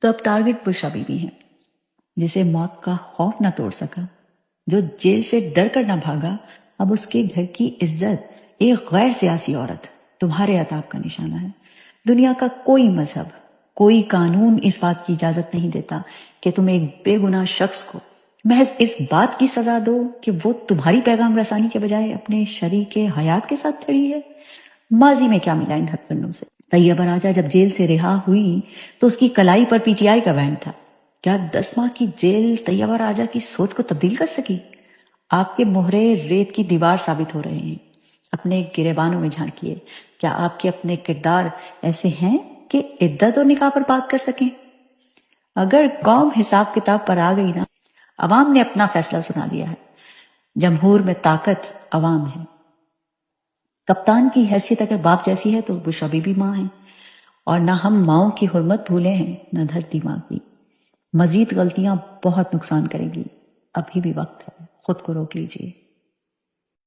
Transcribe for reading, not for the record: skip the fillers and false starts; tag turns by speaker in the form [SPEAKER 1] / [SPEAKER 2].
[SPEAKER 1] تو اب ٹارگٹ بشرا بیوی ہیں، جسے موت کا خوف نہ توڑ سکا، جو جیل سے ڈر کر نہ بھاگا، اب اس کے گھر کی عزت ایک غیر سیاسی عورت تمہارے عتاب کا نشانہ ہے۔ دنیا کا کوئی مذہب، کوئی قانون اس بات کی اجازت نہیں دیتا کہ تم ایک بے گناہ شخص کو محض اس بات کی سزا دو کہ وہ تمہاری پیغام رسانی کے بجائے اپنے شریک حیات کے ساتھ چڑھی ہے۔ ماضی میں کیا ملا ان ہتھ کنڈوں سے؟ طیبہ راجہ جب جیل سے رہا ہوئی تو اس کی کلائی پر پی ٹی آئی کا بینڈ تھا۔ کیا 10 ماہ کی جیل طیبہ راجہ کی سوچ کو تبدیل کر سکی؟ آپ کے مہرے ریت کی دیوار ثابت ہو رہے ہیں۔ اپنے گریبانوں میں جھانکیے، کیا آپ کے اپنے کردار ایسے ہیں کہ عدت اور نکاح پر بات کر سکیں؟ اگر قوم حساب کتاب پر آ گئی نا، عوام نے اپنا فیصلہ سنا دیا ہے۔ جمہور میں طاقت عوام ہے۔ کپتان کی حیثیت اگر باپ جیسی ہے تو بشرا بیوی ماں ہیں، اور نہ ہم ماؤں کی حرمت بھولے ہیں نہ دھرتی ماں کی۔ مزید غلطیاں بہت نقصان کریں گی، ابھی بھی وقت ہے، خود کو روک لیجئے۔